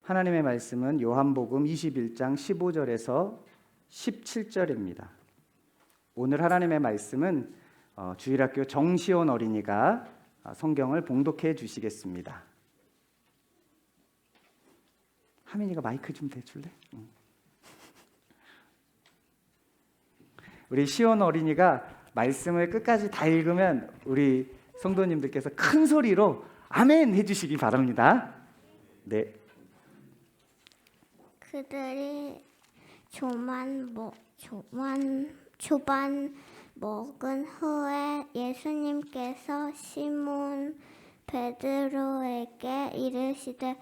하나님의 말씀은 요한복음 21장 15절에서 17절입니다. 오늘 하나님의 말씀은 주일학교 정시온 어린이가 성경을 봉독해 주시겠습니다. 하민이가 마이크 좀 대줄래? 우리 시온 어린이가 말씀을 끝까지 다 읽으면 우리 성도님들께서 큰 소리로 아멘 해주시기 바랍니다. 네. 그들이 조반 먹은 후에 예수님께서 시몬 베드로에게 이르시되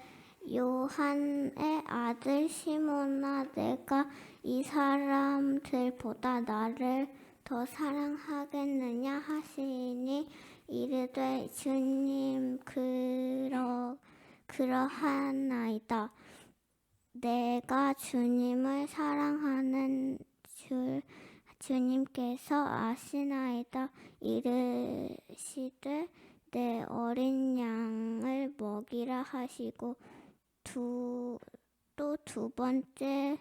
요한의 아들 시몬아, 내가 이 사람들보다 나를 더 사랑하겠느냐 하시니 이르되 주님, 그러하나이다. 내가 주님을 사랑하는 줄 주님께서 아시나이다. 이르시되 내 어린 양을 먹이라 하시고 또 두 번째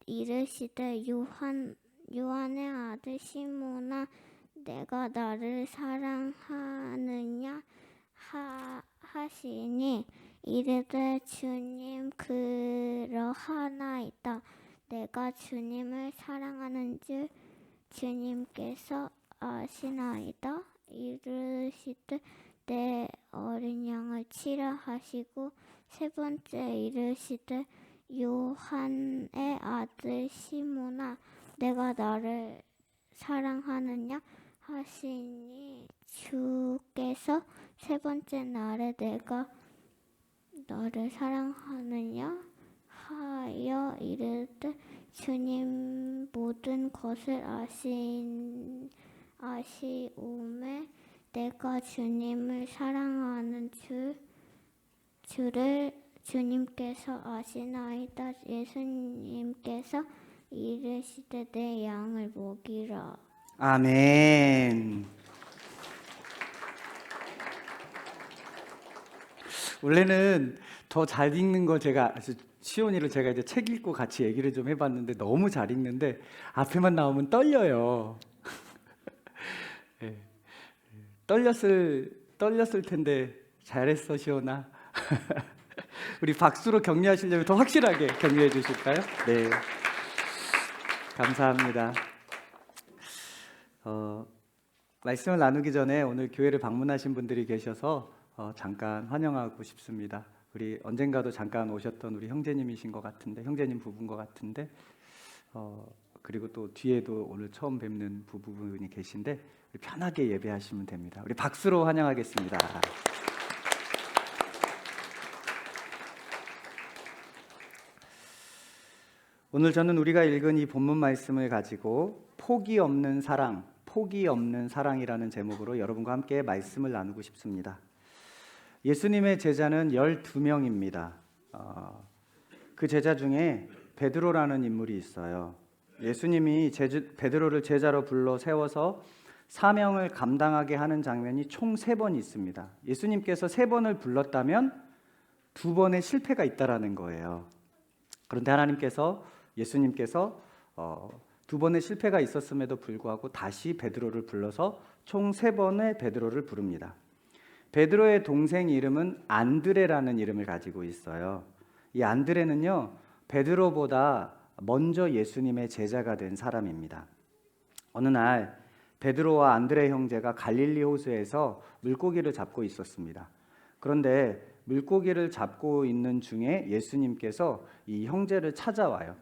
이르시되 요한의 아들 시몬아, 내가 나를 사랑하느냐 하시니 이르되 주님, 그러하나이다. 내가 주님을 사랑하는 줄 주님께서 아시나이다. 이르시되 내 어린 양을 치라 하시고 세 번째 이르시되 요한의 아들 시몬아, 내가 나를 사랑하느냐 하시니 주께서 세 번째 날에 내가 너를 사랑하느냐 하여 이르되 주님, 모든 것을 아시오매 내가 주님을 사랑하는 줄을 주님께서 아시나이다. 예수님께서 이르시되 내 양을 먹이라. 아멘. 원래는 더 잘 읽는 거 제가 시온이를 제가 이제 책 읽고 같이 얘기를 좀 해봤는데 너무 잘 읽는데 앞에만 나오면 떨려요. 네. 떨렸을 텐데 잘했어 시온아. 우리 박수로 격려하시려면 더 확실하게 격려해 주실까요? 네, 감사합니다. 말씀을 나누기 전에 오늘 교회를 방문하신 분들이 계셔서 잠깐 환영하고 싶습니다. 우리 언젠가도 잠깐 오셨던 우리 형제님이신 것 같은데, 형제님 부부인 것 같은데, 그리고 또 뒤에도 오늘 처음 뵙는 부부분이 계신데 우리 편하게 예배하시면 됩니다. 우리 박수로 환영하겠습니다. 오늘 저는 우리가 읽은 이 본문 말씀을 가지고 포기 없는 사랑이라는 제목으로 여러분과 함께 말씀을 나누고 싶습니다. 예수님의 제자는 12명입니다. 그 제자 중에 베드로라는 인물이 있어요. 예수님이 베드로를 제자로 불러 세워서 사명을 감당하게 하는 장면이 총 3번 있습니다. 예수님께서 3번을 불렀다면 2번의 실패가 있다라는 거예요. 그런데 예수님께서 2번의 실패가 있었음에도 불구하고 다시 베드로를 불러서 총 3번의 베드로를 부릅니다. 베드로의 동생 이름은 안드레라는 이름을 가지고 있어요. 이 안드레는요, 베드로보다 먼저 예수님의 제자가 된 사람입니다. 어느 날 베드로와 안드레 형제가 갈릴리 호수에서 물고기를 잡고 있었습니다. 그런데 물고기를 잡고 있는 중에 예수님께서 이 형제를 찾아와요.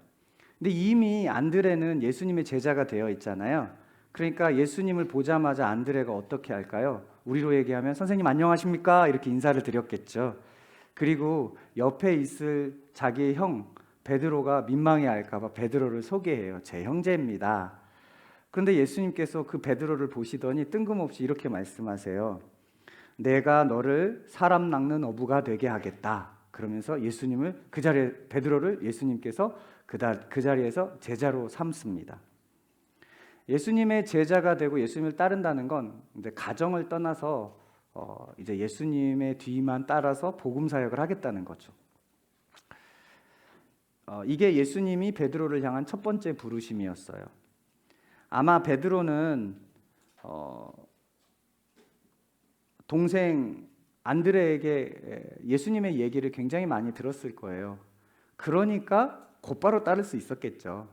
근데 이미 안드레는 예수님의 제자가 되어 있잖아요. 그러니까 예수님을 보자마자 안드레가 어떻게 할까요? 우리로 얘기하면 선생님 안녕하십니까? 이렇게 인사를 드렸겠죠. 그리고 옆에 있을 자기의 형 베드로가 민망해할까 봐 베드로를 소개해요. 제 형제입니다. 그런데 예수님께서 그 베드로를 보시더니 뜬금없이 이렇게 말씀하세요. 내가 너를 사람 낚는 어부가 되게 하겠다. 그러면서 베드로를 예수님께서 그 자리에서 제자로 삼습니다. 예수님의 제자가 되고 예수님을 따른다는 건 이제 가정을 떠나서 이제 예수님의 뒤만 따라서 복음 사역을 하겠다는 거죠. 이게 예수님이 베드로를 향한 첫 번째 부르심이었어요. 아마 베드로는 동생 안드레에게 예수님의 얘기를 굉장히 많이 들었을 거예요. 그러니까 곧바로 따를 수 있었겠죠.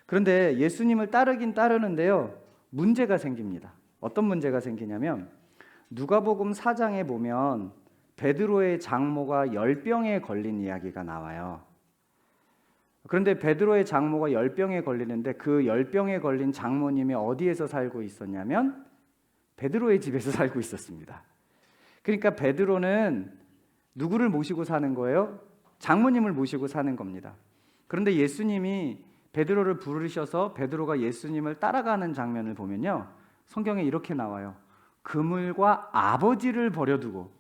그런데 예수님을 따르긴 따르는데요, 문제가 생깁니다. 어떤 문제가 생기냐면 누가복음 4장에 보면 베드로의 장모가 열병에 걸린 이야기가 나와요. 그런데 베드로의 장모가 열병에 걸리는데 그 열병에 걸린 장모님이 어디에서 살고 있었냐면 베드로의 집에서 살고 있었습니다. 그러니까 베드로는 누구를 모시고 사는 거예요? 장모님을 모시고 사는 겁니다. 그런데 예수님이 베드로를 부르셔서 베드로가 예수님을 따라가는 장면을 보면요, 성경에 이렇게 나와요. 그물과 아버지를 버려두고.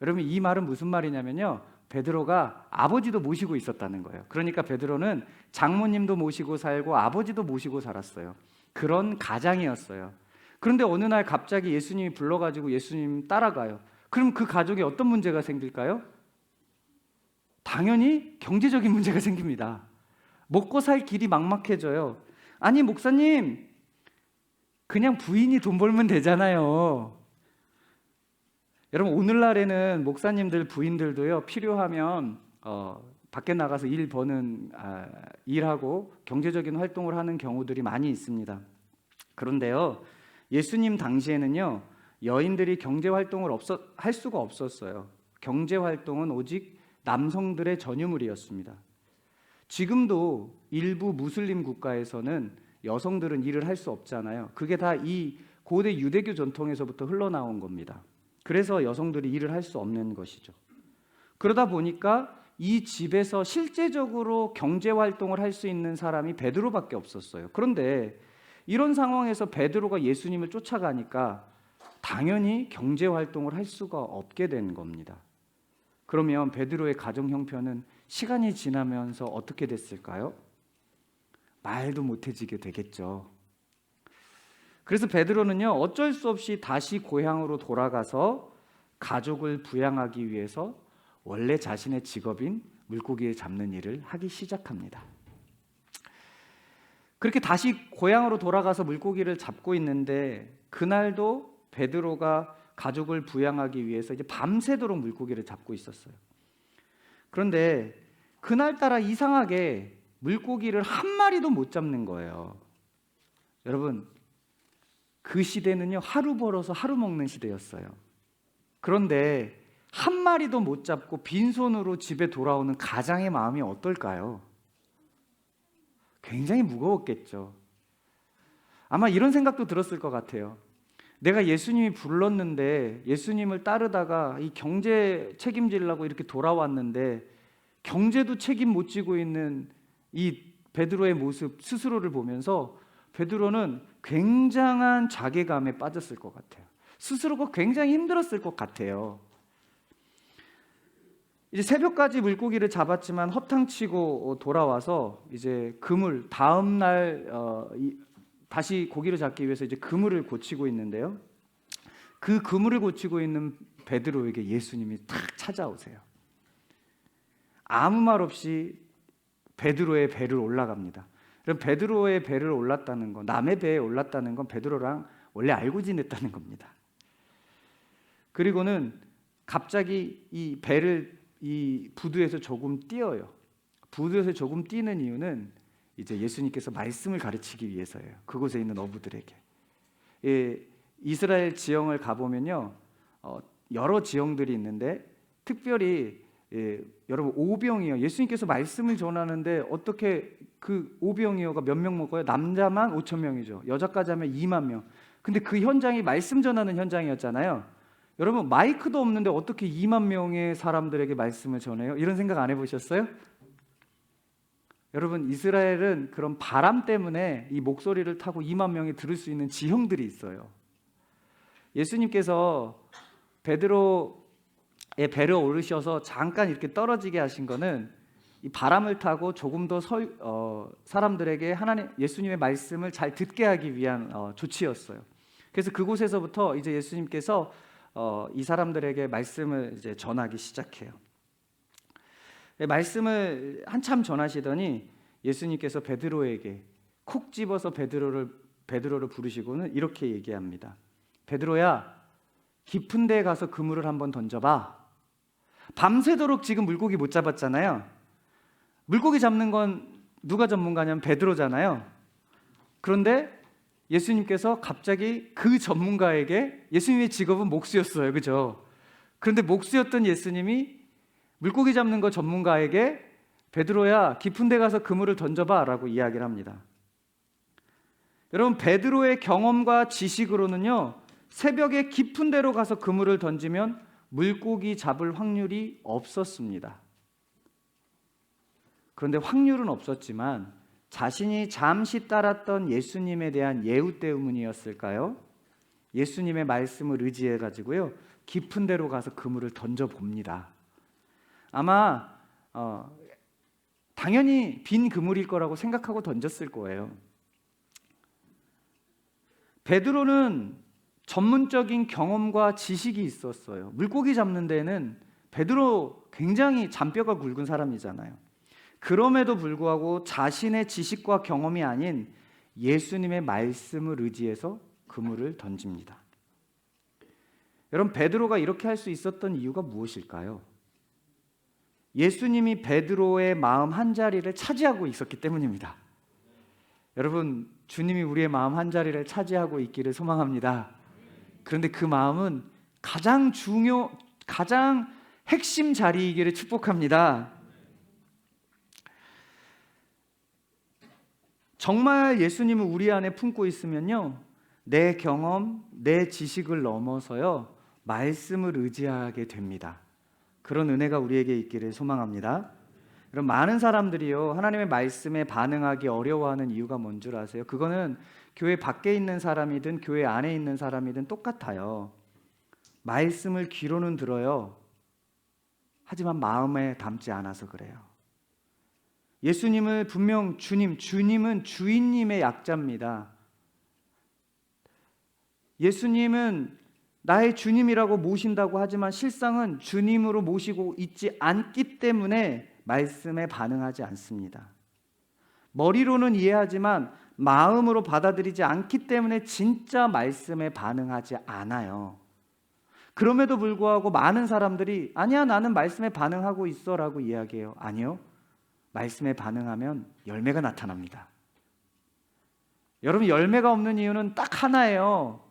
여러분, 이 말은 무슨 말이냐면요, 베드로가 아버지도 모시고 있었다는 거예요. 그러니까 베드로는 장모님도 모시고 살고 아버지도 모시고 살았어요. 그런 가장이었어요. 그런데 어느 날 갑자기 예수님이 불러가지고 예수님 따라가요. 그럼 그 가족에 어떤 문제가 생길까요? 당연히 경제적인 문제가 생깁니다. 먹고 살 길이 막막해져요. 아니 목사님, 그냥 부인이 돈 벌면 되잖아요. 여러분, 오늘날에는 목사님들 부인들도요, 필요하면 밖에 나가서 일하고 경제적인 활동을 하는 경우들이 많이 있습니다. 그런데요, 예수님 당시에는요, 여인들이 경제 활동을 할 수가 없었어요. 경제 활동은 오직 남성들의 전유물이었습니다. 지금도 일부 무슬림 국가에서는 여성들은 일을 할 수 없잖아요. 그게 다 이 고대 유대교 전통에서부터 흘러나온 겁니다. 그래서 여성들이 일을 할 수 없는 것이죠. 그러다 보니까 이 집에서 실제적으로 경제 활동을 할 수 있는 사람이 베드로밖에 없었어요. 그런데 이런 상황에서 베드로가 예수님을 쫓아가니까 당연히 경제 활동을 할 수가 없게 된 겁니다. 그러면 베드로의 가정 형편은 시간이 지나면서 어떻게 됐을까요? 말도 못해지게 되겠죠. 그래서 베드로는요, 어쩔 수 없이 다시 고향으로 돌아가서 가족을 부양하기 위해서 원래 자신의 직업인 물고기를 잡는 일을 하기 시작합니다. 그렇게 다시 고향으로 돌아가서 물고기를 잡고 있는데 그날도 베드로가 가족을 부양하기 위해서 이제 밤새도록 물고기를 잡고 있었어요. 그런데 그날따라 이상하게 물고기를 한 마리도 못 잡는 거예요. 여러분, 그 시대는요, 하루 벌어서 하루 먹는 시대였어요. 그런데 한 마리도 못 잡고 빈손으로 집에 돌아오는 가장의 마음이 어떨까요? 굉장히 무거웠겠죠. 아마 이런 생각도 들었을 것 같아요. 내가 예수님이 불렀는데 예수님을 따르다가 이 경제 책임지려고 이렇게 돌아왔는데 경제도 책임 못 지고 있는 이 베드로의 모습 스스로를 보면서 베드로는 굉장한 자괴감에 빠졌을 것 같아요. 스스로가 굉장히 힘들었을 것 같아요. 이제 새벽까지 물고기를 잡았지만 허탕치고 돌아와서 이제 그물, 다음 날 다시 고기를 잡기 위해서 이제 그물을 고치고 있는데요. 그 그물을 고치고 있는 베드로에게 예수님이 탁 찾아오세요. 아무 말 없이 베드로의 배를 올라갑니다. 그럼 베드로의 배를 올랐다는 건, 남의 배에 올랐다는 건 베드로랑 원래 알고 지냈다는 겁니다. 그리고는 갑자기 이 배를 이 부두에서 조금 띄어요. 부두에서 조금 띄는 이유는 이제 예수님께서 말씀을 가르치기 위해서예요. 그곳에 있는 어부들에게. 이스라엘 지형을 가보면요, 여러 지형들이 있는데 특별히 여러분 오병이어, 예수님께서 말씀을 전하는데 어떻게 그 오병이어가 몇 명 먹어요? 남자만 5천 명이죠. 여자까지 하면 2만 명. 근데 그 현장이 말씀 전하는 현장이었잖아요. 여러분, 마이크도 없는데 어떻게 2만 명의 사람들에게 말씀을 전해요? 이런 생각 안 해보셨어요? 여러분, 이스라엘은 그런 바람 때문에 이 목소리를 타고 2만 명이 들을 수 있는 지형들이 있어요. 예수님께서 베드로의 배를 오르셔서 잠깐 이렇게 떨어지게 하신 거는 이 바람을 타고 조금 더 사람들에게 예수님의 말씀을 잘 듣게 하기 위한 조치였어요. 그래서 그곳에서부터 이제 예수님께서 이 사람들에게 말씀을 이제 전하기 시작해요. 말씀을 한참 전하시더니 예수님께서 베드로에게 콕 집어서 베드로를 부르시고는 이렇게 얘기합니다. 베드로야, 깊은 데에 가서 그물을 한번 던져봐. 밤새도록 지금 물고기 못 잡았잖아요. 물고기 잡는 건 누가 전문가냐면 베드로잖아요. 그런데 예수님께서 갑자기 그 전문가에게, 예수님의 직업은 목수였어요, 그죠? 그런데 목수였던 예수님이 물고기 잡는 거 전문가에게 베드로야, 깊은 데 가서 그물을 던져봐 라고 이야기를 합니다. 여러분, 베드로의 경험과 지식으로는요, 새벽에 깊은 데로 가서 그물을 던지면 물고기 잡을 확률이 없었습니다. 그런데 확률은 없었지만 자신이 잠시 따랐던 예수님에 대한 예우 때문이었을까요? 예수님의 말씀을 의지해 가지고요, 깊은 데로 가서 그물을 던져 봅니다. 아마 당연히 빈 그물일 거라고 생각하고 던졌을 거예요. 베드로는 전문적인 경험과 지식이 있었어요. 물고기 잡는 데는 베드로 굉장히 잔뼈가 굵은 사람이잖아요. 그럼에도 불구하고 자신의 지식과 경험이 아닌 예수님의 말씀을 의지해서 그물을 던집니다. 여러분, 베드로가 이렇게 할 수 있었던 이유가 무엇일까요? 예수님이 베드로의 마음 한자리를 차지하고 있었기 때문입니다. 여러분, 주님이 우리의 마음 한자리를 차지하고 있기를 소망합니다. 그런데 그 마음은 가장 핵심 자리이기를 축복합니다. 정말 예수님을 우리 안에 품고 있으면요, 내 경험, 내 지식을 넘어서요, 말씀을 의지하게 됩니다. 그런 은혜가 우리에게 있기를 소망합니다. 여러분, 많은 사람들이요, 하나님의 말씀에 반응하기 어려워하는 이유가 뭔 줄 아세요? 그거는 교회 밖에 있는 사람이든 교회 안에 있는 사람이든 똑같아요. 말씀을 귀로는 들어요. 하지만 마음에 담지 않아서 그래요. 예수님을 분명 주님은 주인님의 약자입니다. 예수님은 나의 주님이라고 모신다고 하지만 실상은 주님으로 모시고 있지 않기 때문에 말씀에 반응하지 않습니다. 머리로는 이해하지만 마음으로 받아들이지 않기 때문에 진짜 말씀에 반응하지 않아요. 그럼에도 불구하고 많은 사람들이 아니야, 나는 말씀에 반응하고 있어 라고 이야기해요. 아니요, 말씀에 반응하면 열매가 나타납니다. 여러분, 열매가 없는 이유는 딱 하나예요.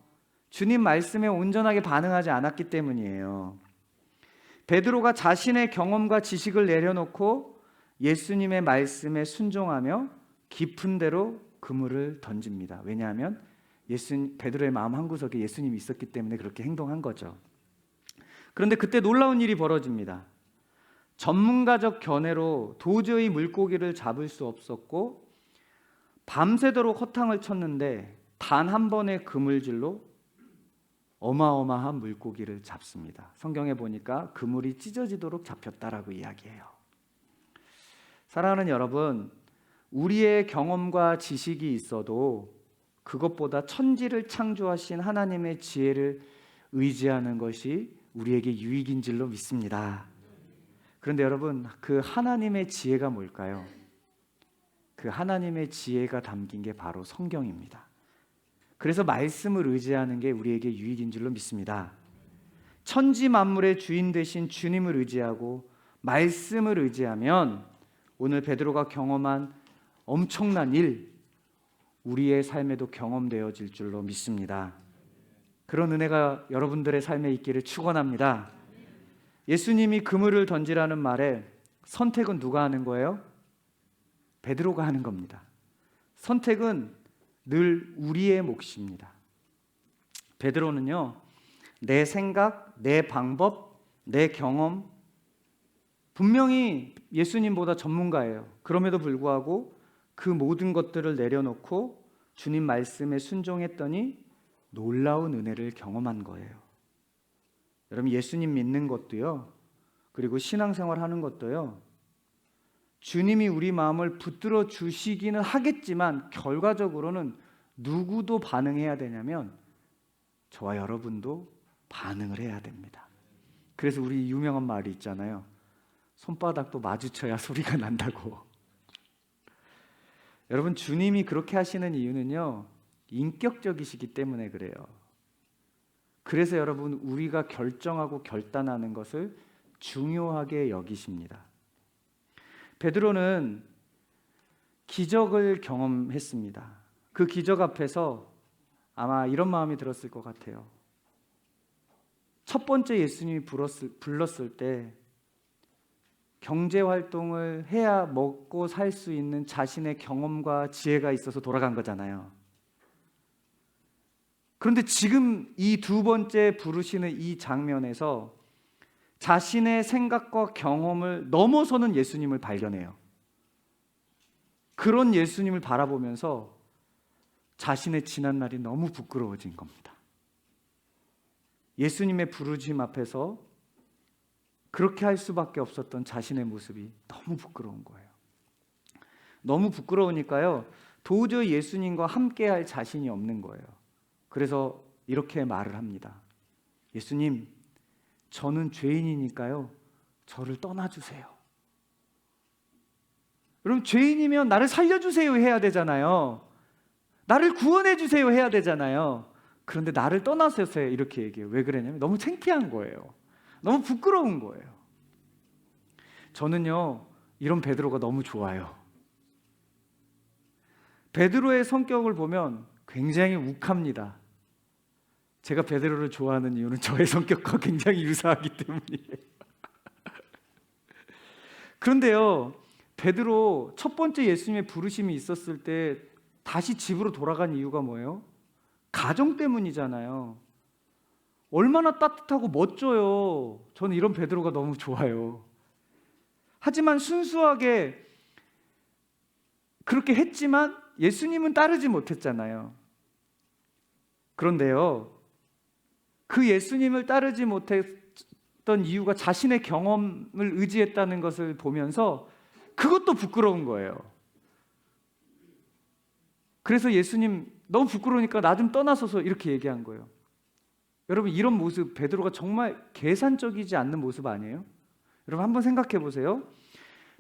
주님 말씀에 온전하게 반응하지 않았기 때문이에요. 베드로가 자신의 경험과 지식을 내려놓고 예수님의 말씀에 순종하며 깊은 데로 그물을 던집니다. 왜냐하면 베드로의 마음 한구석에 예수님이 있었기 때문에 그렇게 행동한 거죠. 그런데 그때 놀라운 일이 벌어집니다. 전문가적 견해로 도저히 물고기를 잡을 수 없었고 밤새도록 허탕을 쳤는데 단 한 번의 그물질로 어마어마한 물고기를 잡습니다. 성경에 보니까 그물이 찢어지도록 잡혔다라고 이야기해요. 사랑하는 여러분, 우리의 경험과 지식이 있어도 그것보다 천지를 창조하신 하나님의 지혜를 의지하는 것이 우리에게 유익인 줄로 믿습니다. 그런데 여러분, 그 하나님의 지혜가 뭘까요? 그 하나님의 지혜가 담긴 게 바로 성경입니다. 그래서 말씀을 의지하는 게 우리에게 유익인 줄로 믿습니다. 천지 만물의 주인 되신 주님을 의지하고 말씀을 의지하면 오늘 베드로가 경험한 엄청난 일, 우리의 삶에도 경험되어질 줄로 믿습니다. 그런 은혜가 여러분들의 삶에 있기를 축원합니다. 예수님이 그물을 던지라는 말에 선택은 누가 하는 거예요? 베드로가 하는 겁니다. 선택은 늘 우리의 몫입니다. 베드로는요, 내 생각, 내 방법, 내 경험, 분명히 예수님보다 전문가예요. 그럼에도 불구하고 그 모든 것들을 내려놓고 주님 말씀에 순종했더니 놀라운 은혜를 경험한 거예요. 여러분, 예수님 믿는 것도요, 그리고 신앙생활 하는 것도요, 주님이 우리 마음을 붙들어 주시기는 하겠지만 결과적으로는 누구도 반응해야 되냐면 저와 여러분도 반응을 해야 됩니다. 그래서 우리 유명한 말이 있잖아요. 손바닥도 마주쳐야 소리가 난다고. 여러분, 주님이 그렇게 하시는 이유는요, 인격적이시기 때문에 그래요. 그래서 여러분, 우리가 결정하고 결단하는 것을 중요하게 여기십니다. 베드로는 기적을 경험했습니다. 그 기적 앞에서 아마 이런 마음이 들었을 것 같아요. 첫 번째 예수님이 불렀을 때 경제 활동을 해야 먹고 살 수 있는 자신의 경험과 지혜가 있어서 돌아간 거잖아요. 그런데 지금 이 두 번째 부르시는 이 장면에서 자신의 생각과 경험을 넘어서는 예수님을 발견해요. 그런 예수님을 바라보면서 자신의 지난 날이 너무 부끄러워진 겁니다. 예수님의 부르심 앞에서 그렇게 할 수밖에 없었던 자신의 모습이 너무 부끄러운 거예요. 너무 부끄러우니까요, 도저히 예수님과 함께 할 자신이 없는 거예요. 그래서 이렇게 말을 합니다. 예수님, 저는 죄인이니까요, 저를 떠나주세요. 여러분, 죄인이면 나를 살려주세요 해야 되잖아요. 나를 구원해 주세요 해야 되잖아요. 그런데 나를 떠나세요 이렇게 얘기해요. 왜 그러냐면 너무 창피한 거예요. 너무 부끄러운 거예요. 저는요, 이런 베드로가 너무 좋아요. 베드로의 성격을 보면 굉장히 욱합니다. 제가 베드로를 좋아하는 이유는 저의 성격과 굉장히 유사하기 때문이에요. 그런데요, 베드로 첫 번째 예수님의 부르심이 있었을 때 다시 집으로 돌아간 이유가 뭐예요? 가정 때문이잖아요. 얼마나 따뜻하고 멋져요. 저는 이런 베드로가 너무 좋아요. 하지만 순수하게 그렇게 했지만 예수님은 따르지 못했잖아요. 그런데요, 그 예수님을 따르지 못했던 이유가 자신의 경험을 의지했다는 것을 보면서 그것도 부끄러운 거예요. 그래서 예수님 너무 부끄러우니까 나 좀 떠나소서 이렇게 얘기한 거예요. 여러분, 이런 모습, 베드로가 정말 계산적이지 않는 모습 아니에요? 여러분, 한번 생각해 보세요.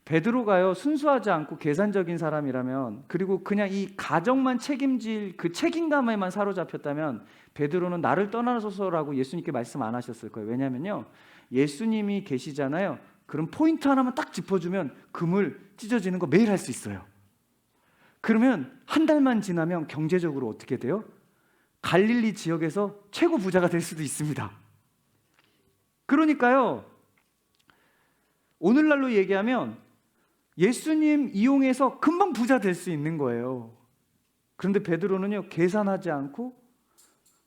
베드로가요, 순수하지 않고 계산적인 사람이라면, 그리고 그냥 이 가정만 책임질 그 책임감에만 사로잡혔다면 베드로는 나를 떠나소서라고 예수님께 말씀 안 하셨을 거예요. 왜냐면요, 예수님이 계시잖아요. 그럼 포인트 하나만 딱 짚어주면 그물 찢어지는 거 매일 할 수 있어요. 그러면 한 달만 지나면 경제적으로 어떻게 돼요? 갈릴리 지역에서 최고 부자가 될 수도 있습니다. 그러니까요, 오늘날로 얘기하면 예수님 이용해서 금방 부자 될 수 있는 거예요. 그런데 베드로는요, 계산하지 않고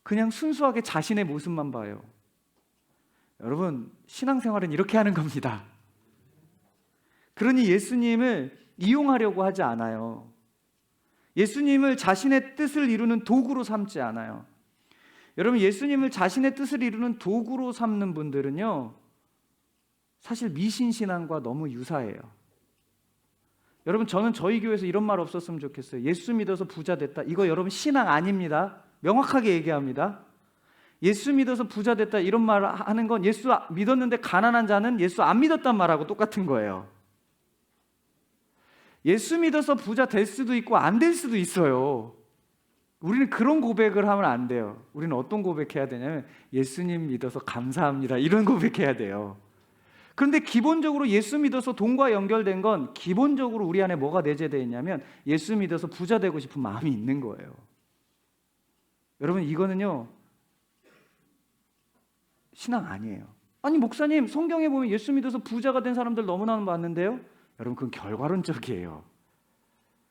그냥 순수하게 자신의 모습만 봐요. 여러분, 신앙생활은 이렇게 하는 겁니다. 그러니 예수님을 이용하려고 하지 않아요. 예수님을 자신의 뜻을 이루는 도구로 삼지 않아요. 여러분, 예수님을 자신의 뜻을 이루는 도구로 삼는 분들은요, 사실 미신신앙과 너무 유사해요. 여러분, 저는 저희 교회에서 이런 말 없었으면 좋겠어요. 예수 믿어서 부자 됐다. 이거 여러분 신앙 아닙니다. 명확하게 얘기합니다. 예수 믿어서 부자 됐다 이런 말 하는 건 예수 믿었는데 가난한 자는 예수 안 믿었단 말하고 똑같은 거예요. 예수 믿어서 부자 될 수도 있고 안 될 수도 있어요. 우리는 그런 고백을 하면 안 돼요. 우리는 어떤 고백해야 되냐면 예수님 믿어서 감사합니다 이런 고백해야 돼요. 그런데 기본적으로 예수 믿어서 돈과 연결된 건 기본적으로 우리 안에 뭐가 내재되어 있냐면 예수 믿어서 부자 되고 싶은 마음이 있는 거예요. 여러분, 이거는요, 신앙 아니에요. 아니, 목사님, 성경에 보면 예수 믿어서 부자가 된 사람들 너무나 많은데요? 여러분, 그건 결과론적이에요.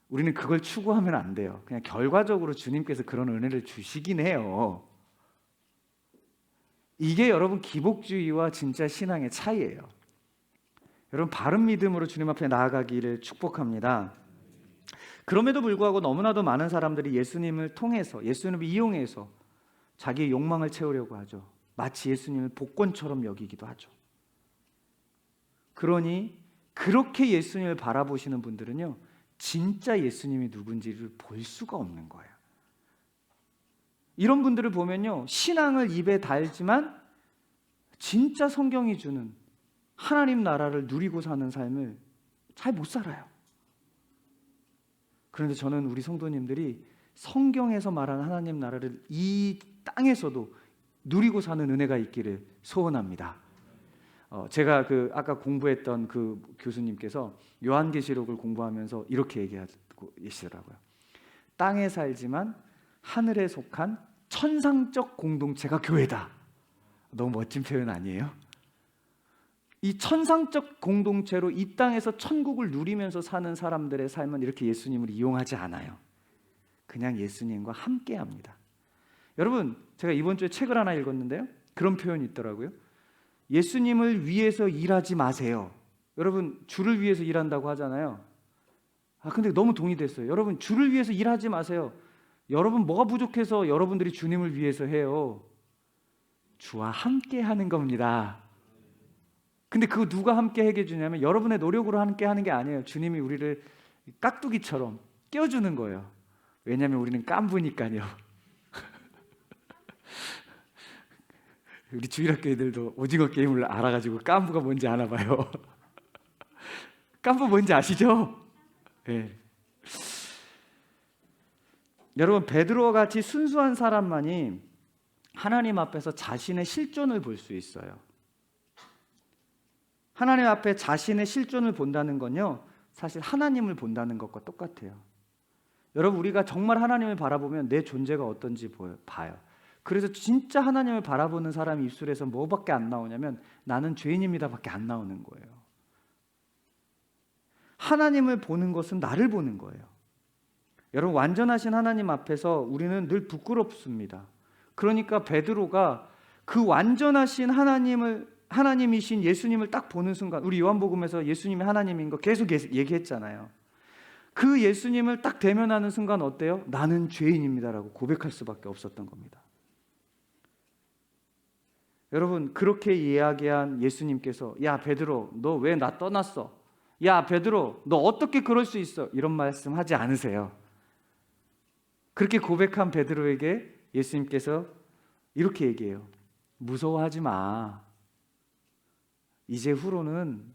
우리는 그걸 추구하면 안 돼요. 그냥 결과적으로 주님께서 그런 은혜를 주시긴 해요. 이게 여러분 기복주의와 진짜 신앙의 차이예요. 여러분, 바른 믿음으로 주님 앞에 나아가기를 축복합니다. 그럼에도 불구하고 너무나도 많은 사람들이 예수님을 통해서, 예수님을 이용해서 자기의 욕망을 채우려고 하죠. 마치 예수님을 복권처럼 여기기도 하죠. 그러니 그렇게 예수님을 바라보시는 분들은요, 진짜 예수님이 누군지를 볼 수가 없는 거예요. 이런 분들을 보면요, 신앙을 입에 달지만 진짜 성경이 주는 하나님 나라를 누리고 사는 삶을 잘 못 살아요. 그런데 저는 우리 성도님들이 성경에서 말하는 하나님 나라를 이 땅에서도 누리고 사는 은혜가 있기를 소원합니다. 제가 아까 공부했던 그 교수님께서 요한계시록을 공부하면서 이렇게 얘기하고 계시더라고요. 땅에 살지만 하늘에 속한 천상적 공동체가 교회다. 너무 멋진 표현 아니에요? 이 천상적 공동체로 이 땅에서 천국을 누리면서 사는 사람들의 삶은 이렇게 예수님을 이용하지 않아요. 그냥 예수님과 함께합니다. 여러분, 제가 이번 주에 책을 하나 읽었는데요, 그런 표현이 있더라고요. 예수님을 위해서 일하지 마세요. 여러분, 주를 위해서 일한다고 하잖아요. 근데 너무 동의됐어요. 여러분, 주를 위해서 일하지 마세요. 여러분, 뭐가 부족해서 여러분들이 주님을 위해서 해요? 주와 함께 하는 겁니다. 근데 그거 누가 함께 해게 주냐면 여러분의 노력으로 함께 하는 게 아니에요. 주님이 우리를 깍두기처럼 껴주는 거예요. 왜냐하면 우리는 깐부니까요. 우리 주일학교 애들도 오징어 게임을 알아가지고 깐부가 뭔지 아나 봐요. 깐부 뭔지 아시죠? 네. 여러분, 베드로와 같이 순수한 사람만이 하나님 앞에서 자신의 실존을 볼 수 있어요. 하나님 앞에 자신의 실존을 본다는 건요, 사실 하나님을 본다는 것과 똑같아요. 여러분, 우리가 정말 하나님을 바라보면 내 존재가 어떤지 봐요. 그래서 진짜 하나님을 바라보는 사람이 입술에서 뭐밖에 안 나오냐면 나는 죄인입니다 밖에 안 나오는 거예요. 하나님을 보는 것은 나를 보는 거예요. 여러분, 완전하신 하나님 앞에서 우리는 늘 부끄럽습니다. 그러니까 베드로가 그 완전하신 하나님이신 예수님을 딱 보는 순간, 우리 요한복음에서 예수님이 하나님인 거 계속 얘기했잖아요. 그 예수님을 딱 대면하는 순간 어때요? 나는 죄인입니다라고 고백할 수밖에 없었던 겁니다. 여러분, 그렇게 이야기한 예수님께서 야 베드로, 너 왜 나 떠났어? 야 베드로, 너 어떻게 그럴 수 있어? 이런 말씀 하지 않으세요. 그렇게 고백한 베드로에게 예수님께서 이렇게 얘기해요. 무서워하지 마. 이제 후로는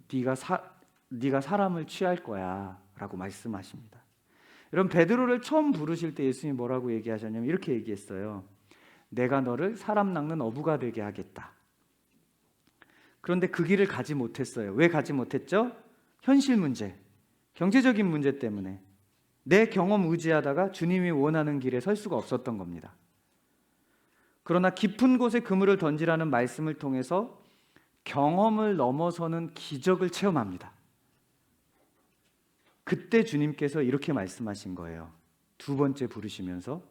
네가 사람을 취할 거야 라고 말씀하십니다. 여러분, 베드로를 처음 부르실 때 예수님이 뭐라고 얘기하셨냐면 이렇게 얘기했어요. 내가 너를 사람 낚는 어부가 되게 하겠다. 그런데 그 길을 가지 못했어요. 왜 가지 못했죠? 현실 문제, 경제적인 문제 때문에 내 경험 의지하다가 주님이 원하는 길에 설 수가 없었던 겁니다. 그러나 깊은 곳에 그물을 던지라는 말씀을 통해서 경험을 넘어서는 기적을 체험합니다. 그때 주님께서 이렇게 말씀하신 거예요. 두 번째 부르시면서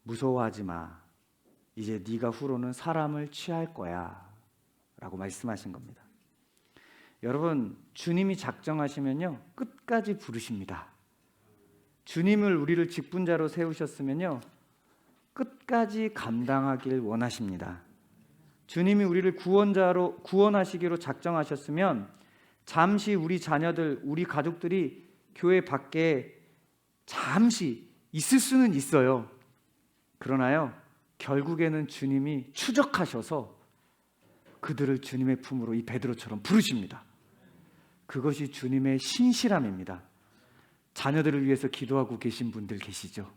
무서워하지 마. 이제 네가 후로는 사람을 취할 거야 라고 말씀하신 겁니다. 여러분, 주님이 작정하시면요 끝까지 부르십니다. 주님을 우리를 직분자로 세우셨으면요 끝까지 감당하길 원하십니다. 주님이 우리를 구원하시기로 작정하셨으면 잠시 우리 자녀들, 우리 가족들이 교회 밖에 잠시 있을 수는 있어요. 그러나요, 결국에는 주님이 추적하셔서 그들을 주님의 품으로 이 베드로처럼 부르십니다. 그것이 주님의 신실함입니다. 자녀들을 위해서 기도하고 계신 분들 계시죠?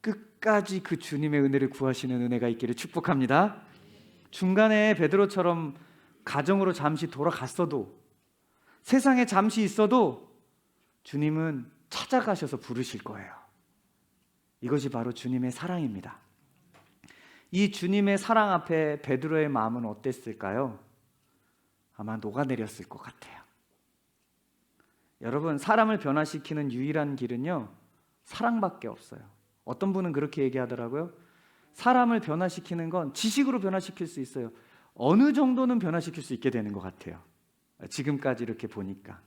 끝까지 그 주님의 은혜를 구하시는 은혜가 있기를 축복합니다. 중간에 베드로처럼 가정으로 잠시 돌아갔어도, 세상에 잠시 있어도 주님은 찾아가셔서 부르실 거예요. 이것이 바로 주님의 사랑입니다. 이 주님의 사랑 앞에 베드로의 마음은 어땠을까요? 아마 녹아내렸을 것 같아요. 여러분, 사람을 변화시키는 유일한 길은요 사랑밖에 없어요. 어떤 분은 그렇게 얘기하더라고요. 사람을 변화시키는 건 지식으로 변화시킬 수 있어요. 어느 정도는 변화시킬 수 있게 되는 것 같아요. 지금까지 이렇게 보니까.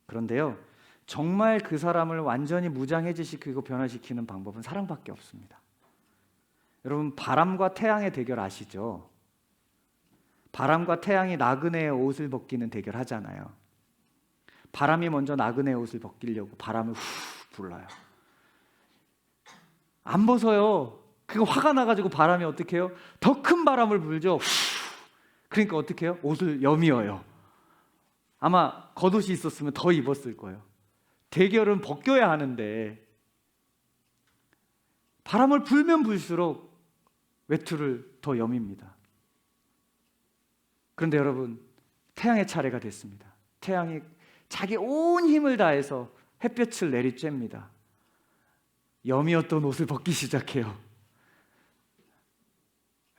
그런데요, 정말 그 사람을 완전히 무장해제시키고 변화시키는 방법은 사랑밖에 없습니다. 여러분, 바람과 태양의 대결 아시죠? 바람과 태양이 나그네의 옷을 벗기는 대결 하잖아요. 바람이 먼저 나그네의 옷을 벗기려고 바람을 후 불러요. 안 벗어요. 그거 화가 나가지고 바람이 어떻게 해요? 더 큰 바람을 불죠. 후. 그러니까 어떻게 해요? 옷을 여미어요. 아마 겉옷이 있었으면 더 입었을 거예요. 대결은 벗겨야 하는데 바람을 불면 불수록 외투를 더 여밉니다. 그런데 여러분, 태양의 차례가 됐습니다. 태양이 자기 온 힘을 다해서 햇볕을 내리쬐입니다. 여미었던 옷을 벗기 시작해요.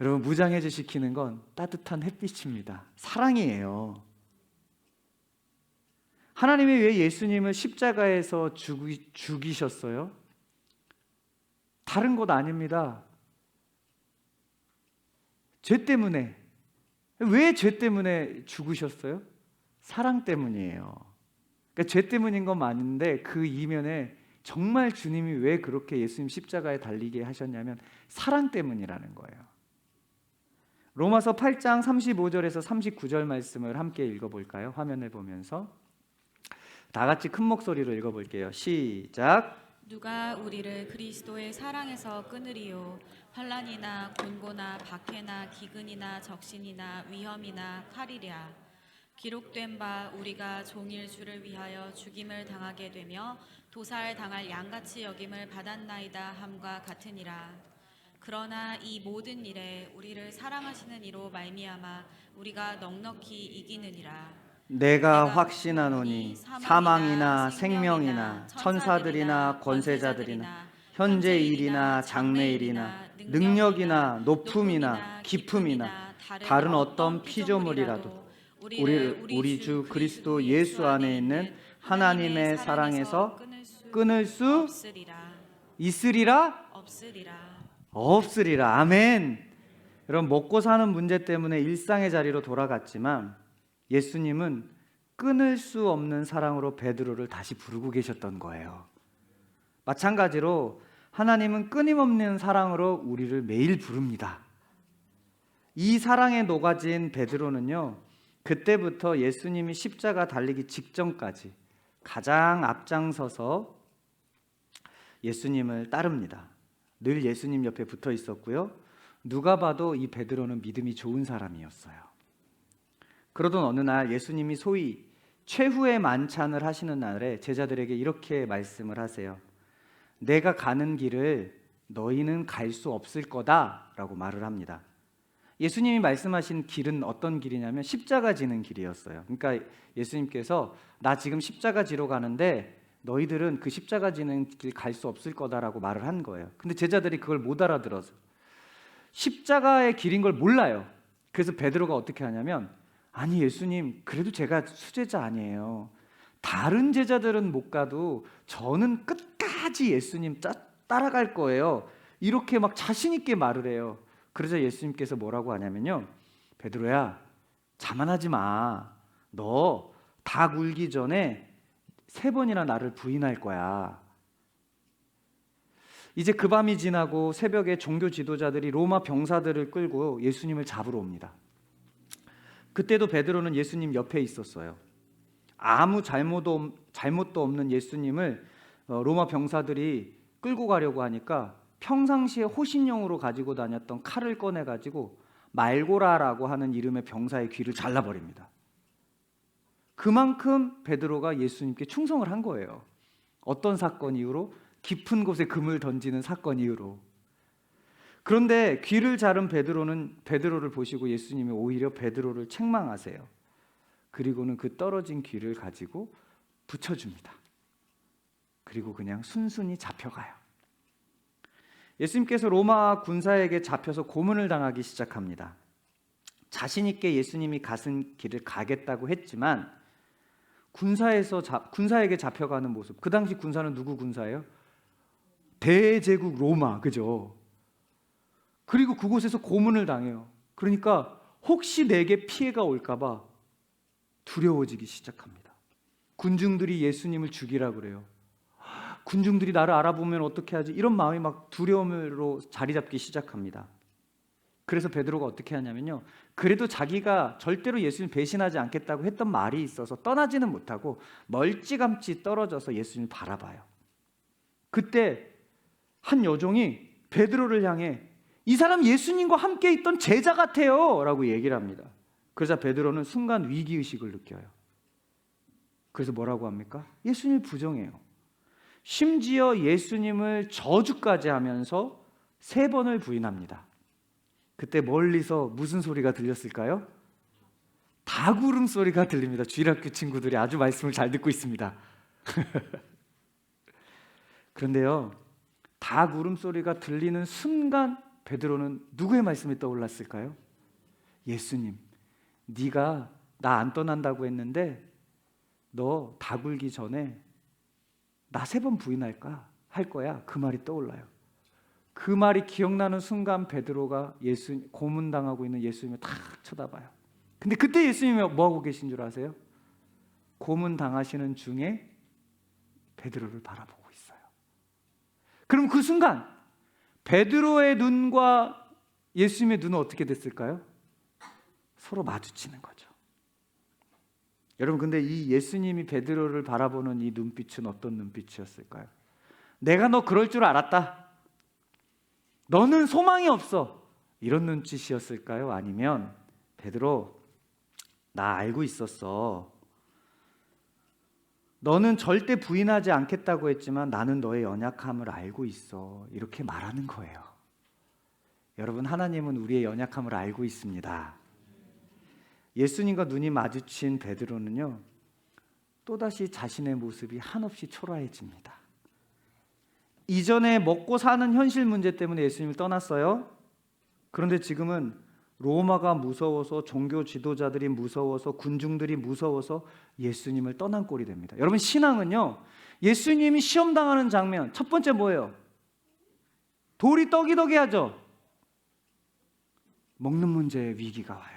여러분, 무장해제 시키는 건 따뜻한 햇빛입니다. 사랑이에요. 하나님이 왜 예수님을 십자가에서 죽이셨어요? 다른 것 아닙니다. 죄 때문에. 왜 죄 때문에 죽으셨어요? 사랑 때문이에요. 그러니까 죄 때문인 건 맞는데 그 이면에 정말 주님이 왜 그렇게 예수님 십자가에 달리게 하셨냐면 사랑 때문이라는 거예요. 로마서 8장 35절에서 39절 말씀을 함께 읽어볼까요? 화면을 보면서 다 같이 큰 목소리로 읽어볼게요. 시작. 누가 우리를 그리스도의 사랑에서 끊으리요? 환난이나 곤고나 박해나 기근이나 적신이나 위험이나 칼이랴. 기록된 바 우리가 종일 주를 위하여 죽임을 당하게 되며 도살 당할 양같이 여김을 받았나이다 함과 같으니라. 그러나 이 모든 일에 우리를 사랑하시는 이로 말미암아 우리가 넉넉히 이기느니라. 내가 확신하노니 사망이나 생명이나 천사들이나 권세자들이나 현재 일이나 장래 일이나 능력이나 높음이나 깊음이나 다른 어떤 피조물이라도 우리 주 그리스도 예수 안에 있는 하나님의 사랑에서 끊을 수 있으리라? 없으리라. 아멘. 여러분, 먹고 사는 문제 때문에 일상의 자리로 돌아갔지만 예수님은 끊을 수 없는 사랑으로 베드로를 다시 부르고 계셨던 거예요. 마찬가지로 하나님은 끊임없는 사랑으로 우리를 매일 부릅니다. 이 사랑에 녹아진 베드로는요, 그때부터 예수님이 십자가 달리기 직전까지 가장 앞장서서 예수님을 따릅니다. 늘 예수님 옆에 붙어 있었고요. 누가 봐도 이 베드로는 믿음이 좋은 사람이었어요. 그러던 어느 날 예수님이 소위 최후의 만찬을 하시는 날에 제자들에게 이렇게 말씀을 하세요. 내가 가는 길을 너희는 갈 수 없을 거다라고 말을 합니다. 예수님이 말씀하신 길은 어떤 길이냐면 십자가 지는 길이었어요. 그러니까 예수님께서 나 지금 십자가 지러 가는데 너희들은 그 십자가 지는 길 갈 수 없을 거다라고 말을 한 거예요. 근데 제자들이 그걸 못 알아들어서 십자가의 길인 걸 몰라요. 그래서 베드로가 어떻게 하냐면 아니 예수님, 그래도 제가 수제자 아니에요. 다른 제자들은 못 가도 저는 끝까지 예수님 따라갈 거예요. 이렇게 막 자신 있게 말을 해요. 그러자 예수님께서 뭐라고 하냐면요, 베드로야, 자만하지 마. 너 닭 울기 전에 3번이나 나를 부인할 거야. 이제 그 밤이 지나고 새벽에 종교 지도자들이 로마 병사들을 끌고 예수님을 잡으러 옵니다. 그때도 베드로는 예수님 옆에 있었어요. 아무 잘못도 없는 예수님을 로마 병사들이 끌고 가려고 하니까 평상시에 호신용으로 가지고 다녔던 칼을 꺼내가지고 말고라라고 하는 이름의 병사의 귀를 잘라버립니다. 그만큼 베드로가 예수님께 충성을 한 거예요. 어떤 사건 이후로? 깊은 곳에 금을 던지는 사건 이후로. 그런데 귀를 자른 베드로를 보시고 예수님이 오히려 베드로를 책망하세요. 그리고는 그 떨어진 귀를 가지고 붙여줍니다. 그리고 그냥 순순히 잡혀가요. 예수님께서 로마 군사에게 잡혀서 고문을 당하기 시작합니다. 자신 있게 예수님이 가신 길을 가겠다고 했지만 군사에게 잡혀가는 모습. 그 당시 군사는 누구 군사예요? 대제국 로마, 그죠? 그리고 그곳에서 고문을 당해요. 그러니까 혹시 내게 피해가 올까봐 두려워지기 시작합니다. 군중들이 예수님을 죽이라고 그래요. 군중들이 나를 알아보면 어떻게 하지? 이런 마음이 막 두려움으로 자리 잡기 시작합니다. 그래서 베드로가 어떻게 하냐면요, 그래도 자기가 절대로 예수님 배신하지 않겠다고 했던 말이 있어서 떠나지는 못하고 멀찌감치 떨어져서 예수님을 바라봐요. 그때 한 여종이 베드로를 향해 이 사람 예수님과 함께 있던 제자 같아요 라고 얘기를 합니다. 그러자 베드로는 순간 위기의식을 느껴요. 그래서 뭐라고 합니까? 예수님을 부정해요. 심지어 예수님을 저주까지 하면서 3번을 부인합니다. 그때 멀리서 무슨 소리가 들렸을까요? 닭 울음소리가 들립니다. 주일학교 친구들이 아주 말씀을 잘 듣고 있습니다. 그런데요, 닭 울음소리가 들리는 순간 베드로는 누구의 말씀이 떠올랐을까요? 예수님, 네가 나 안 떠난다고 했는데 너 닭 울기 전에 나 3번 부인할까? 할 거야. 그 말이 떠올라요. 그 말이 기억나는 순간 베드로가 고문당하고 있는 예수님을 탁 쳐다봐요. 근데 그때 예수님이 뭐하고 계신 줄 아세요? 고문당하시는 중에 베드로를 바라보고 있어요. 그럼 그 순간 베드로의 눈과 예수님의 눈은 어떻게 됐을까요? 서로 마주치는 거죠. 여러분, 근데 이 예수님이 베드로를 바라보는 이 눈빛은 어떤 눈빛이었을까요? 내가 너 그럴 줄 알았다. 너는 소망이 없어. 이런 눈빛이었을까요? 아니면 베드로, 나 알고 있었어. 너는 절대 부인하지 않겠다고 했지만 나는 너의 연약함을 알고 있어. 이렇게 말하는 거예요. 여러분, 하나님은 우리의 연약함을 알고 있습니다. 예수님과 눈이 마주친 베드로는요, 또다시 자신의 모습이 한없이 초라해집니다. 이전에 먹고 사는 현실 문제 때문에 예수님을 떠났어요. 그런데 지금은 로마가 무서워서, 종교 지도자들이 무서워서, 군중들이 무서워서 예수님을 떠난 꼴이 됩니다. 여러분, 신앙은요, 예수님이 시험당하는 장면, 첫 번째 뭐예요? 돌이 떡이덕이 하죠. 먹는 문제에 위기가 와요.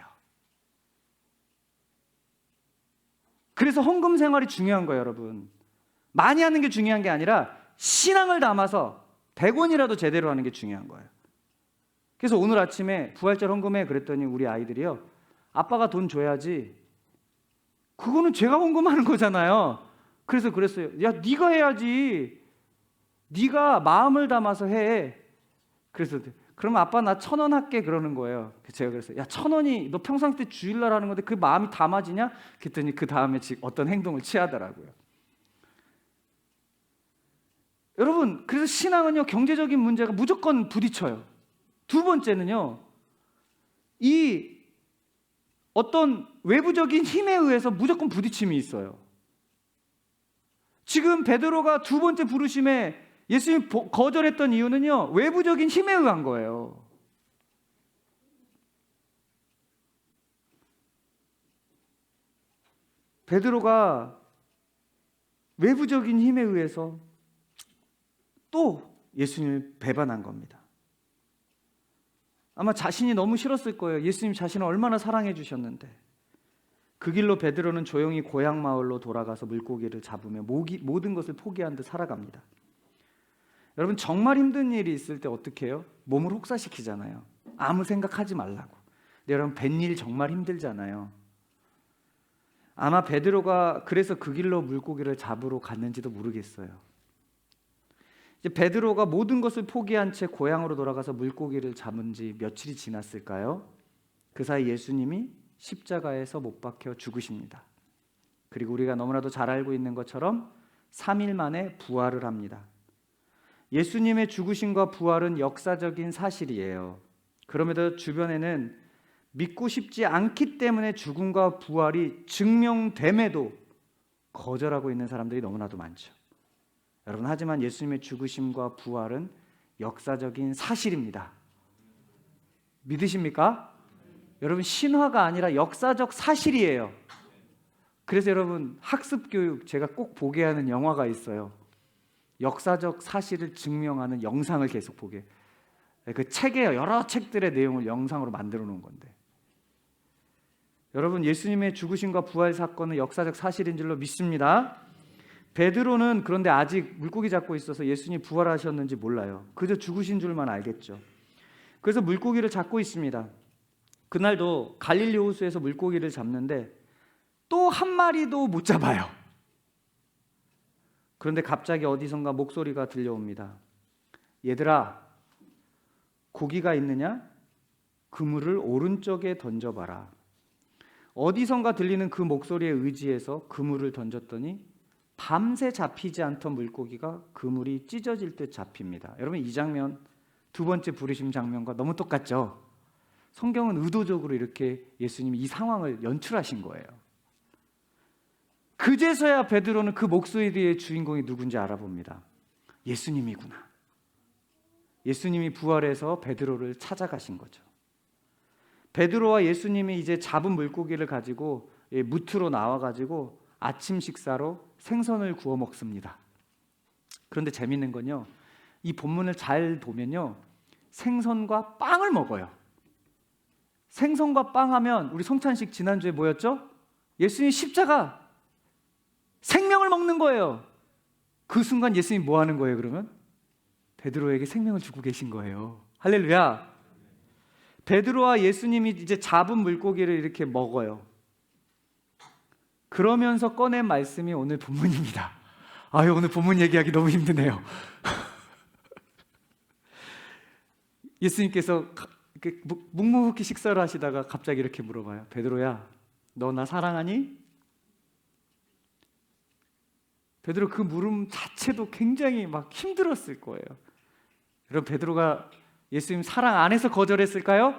그래서 헌금 생활이 중요한 거예요, 여러분. 많이 하는 게 중요한 게 아니라 신앙을 담아서 100원이라도 제대로 하는 게 중요한 거예요. 그래서 오늘 아침에 부활절 헌금해 그랬더니 우리 아이들이요, 아빠가 돈 줘야지. 그거는 제가 헌금하는 거잖아요. 그래서 그랬어요. 야, 네가 해야지. 네가 마음을 담아서 해. 그래서 그럼 아빠 나 1,000원 할게 그러는 거예요. 제가 그랬어요. 야, 1,000원이 너 평상시 때 주일날 하는 건데 그 마음이 담아지냐? 그랬더니 그 다음에 어떤 행동을 취하더라고요. 여러분, 그래서 신앙은요, 경제적인 문제가 무조건 부딪혀요. 두 번째는요, 이 어떤 외부적인 힘에 의해서 무조건 부딪힘이 있어요. 지금 베드로가 두 번째 부르심에 예수님이 거절했던 이유는요, 외부적인 힘에 의한 거예요. 베드로가 외부적인 힘에 의해서 또 예수님을 배반한 겁니다. 아마 자신이 너무 싫었을 거예요. 예수님 자신을 얼마나 사랑해 주셨는데. 그 길로 베드로는 조용히 고향 마을로 돌아가서 물고기를 잡으며 모든 것을 포기한 듯 살아갑니다. 여러분, 정말 힘든 일이 있을 때 어떻게 해요? 몸을 혹사시키잖아요. 아무 생각하지 말라고. 근데 여러분, 뱃일 정말 힘들잖아요. 아마 베드로가 그래서 그 길로 물고기를 잡으러 갔는지도 모르겠어요. 이제 베드로가 모든 것을 포기한 채 고향으로 돌아가서 물고기를 잡은 지 며칠이 지났을까요? 그 사이 예수님이 십자가에서 못 박혀 죽으십니다. 그리고 우리가 너무나도 잘 알고 있는 것처럼 3일 만에 부활을 합니다. 예수님의 죽으심과 부활은 역사적인 사실이에요. 그럼에도 주변에는 믿고 싶지 않기 때문에 죽음과 부활이 증명됨에도 거절하고 있는 사람들이 너무나도 많죠. 여러분, 하지만 예수님의 죽으심과 부활은 역사적인 사실입니다. 믿으십니까? 여러분, 신화가 아니라 역사적 사실이에요. 그래서 여러분, 학습교육 제가 꼭 보게 하는 영화가 있어요. 역사적 사실을 증명하는 영상을 계속 보게. 그 책에 여러 책들의 내용을 영상으로 만들어 놓은 건데, 여러분, 예수님의 죽으심과 부활 사건은 역사적 사실인 줄로 믿습니다. 베드로는 그런데 아직 물고기 잡고 있어서 예수님이 부활하셨는지 몰라요. 그저 죽으신 줄만 알겠죠. 그래서 물고기를 잡고 있습니다. 그날도 갈릴리 호수에서 물고기를 잡는데 또 한 마리도 못 잡아요. 그런데 갑자기 어디선가 목소리가 들려옵니다. 얘들아, 고기가 있느냐? 그물을 오른쪽에 던져봐라. 어디선가 들리는 그 목소리에 의지해서 그물을 던졌더니 밤새 잡히지 않던 물고기가 그물이 찢어질 듯 잡힙니다. 여러분, 이 장면 두 번째 부르심 장면과 너무 똑같죠? 성경은 의도적으로 이렇게 예수님이 이 상황을 연출하신 거예요. 그제서야 베드로는 그 목소리의 주인공이 누군지 알아봅니다. 예수님이구나. 예수님이 부활해서 베드로를 찾아가신 거죠. 베드로와 예수님이 이제 잡은 물고기를 가지고 무트로 나와가지고 아침 식사로 생선을 구워 먹습니다. 그런데 재밌는 건요, 이 본문을 잘 보면요, 생선과 빵을 먹어요. 생선과 빵 하면 우리 성찬식 지난주에 뭐였죠? 예수님 십자가, 생명을 먹는 거예요. 그 순간 예수님 뭐 하는 거예요, 그러면? 베드로에게 생명을 주고 계신 거예요. 할렐루야. 베드로와 예수님이 이제 잡은 물고기를 이렇게 먹어요. 그러면서 꺼낸 말씀이 오늘 본문입니다. 아유, 오늘 본문 얘기하기 너무 힘드네요. 예수님께서 묵묵히 식사를 하시다가 갑자기 이렇게 물어봐요. 베드로야, 너 나 사랑하니? 베드로 그 물음 자체도 굉장히 막 힘들었을 거예요. 여러분, 베드로가 예수님 사랑 안 해서 거절했을까요?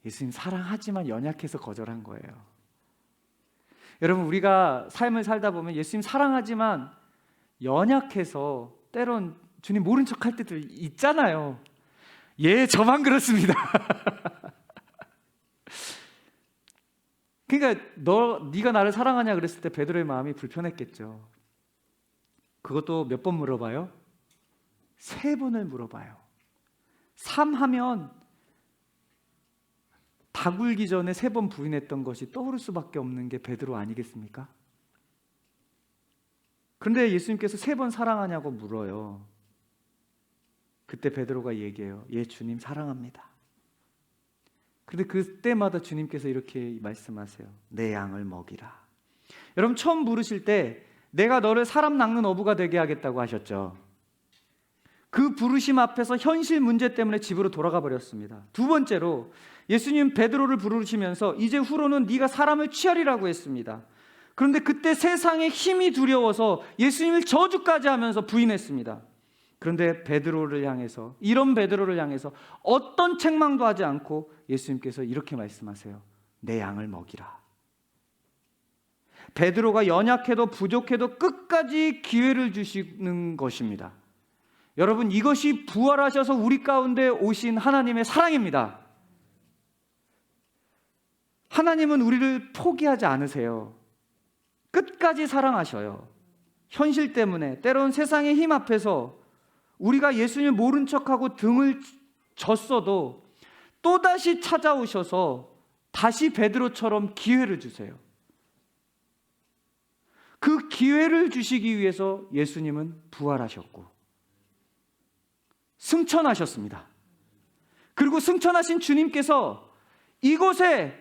예수님 사랑하지만 연약해서 거절한 거예요. 여러분, 우리가 삶을 살다 보면 예수님 사랑하지만 연약해서 때론 주님 모른 척할 때도 있잖아요. 예, 저만 그렇습니다. 그러니까 네가 나를 사랑하냐 그랬을 때 베드로의 마음이 불편했겠죠. 그것도 몇 번 물어봐요? 3번을 물어봐요. 3 하면 닭 울기 전에 3번 부인했던 것이 떠오를 수밖에 없는 게 베드로 아니겠습니까? 그런데 예수님께서 3번 사랑하냐고 물어요. 그때 베드로가 얘기해요. 예, 주님 사랑합니다. 그런데 그때마다 주님께서 이렇게 말씀하세요. 내 양을 먹이라. 여러분, 처음 부르실 때 내가 너를 사람 낚는 어부가 되게 하겠다고 하셨죠. 그 부르심 앞에서 현실 문제 때문에 집으로 돌아가 버렸습니다. 두 번째로 예수님 베드로를 부르시면서 이제 후로는 네가 사람을 취하리라고 했습니다. 그런데 그때 세상의 힘이 두려워서 예수님을 저주까지 하면서 부인했습니다. 그런데 베드로를 향해서, 이런 베드로를 향해서 어떤 책망도 하지 않고 예수님께서 이렇게 말씀하세요. 내 양을 먹이라. 베드로가 연약해도 부족해도 끝까지 기회를 주시는 것입니다. 여러분, 이것이 부활하셔서 우리 가운데 오신 하나님의 사랑입니다. 하나님은 우리를 포기하지 않으세요. 끝까지 사랑하셔요. 현실 때문에, 때론 세상의 힘 앞에서 우리가 예수님을 모른 척하고 등을 졌어도 또다시 찾아오셔서 다시 베드로처럼 기회를 주세요. 그 기회를 주시기 위해서 예수님은 부활하셨고 승천하셨습니다. 그리고 승천하신 주님께서 이곳에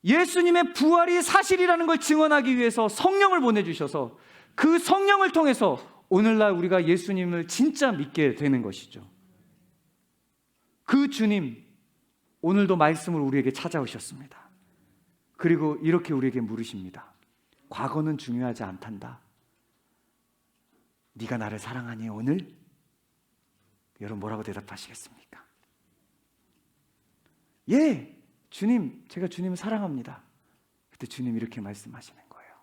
예수님의 부활이 사실이라는 걸 증언하기 위해서 성령을 보내주셔서 그 성령을 통해서 오늘날 우리가 예수님을 진짜 믿게 되는 것이죠. 그 주님, 오늘도 말씀을 우리에게 찾아오셨습니다. 그리고 이렇게 우리에게 물으십니다. 과거는 중요하지 않단다. 네가 나를 사랑하니 오늘? 여러분, 뭐라고 대답하시겠습니까? 예, 주님, 제가 주님을 사랑합니다. 그때 주님 이렇게 말씀하시는 거예요.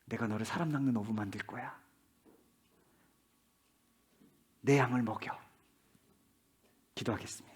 내가 너를 사람 낚는 어부 만들 거야. 내 양을 먹여. 기도하겠습니다.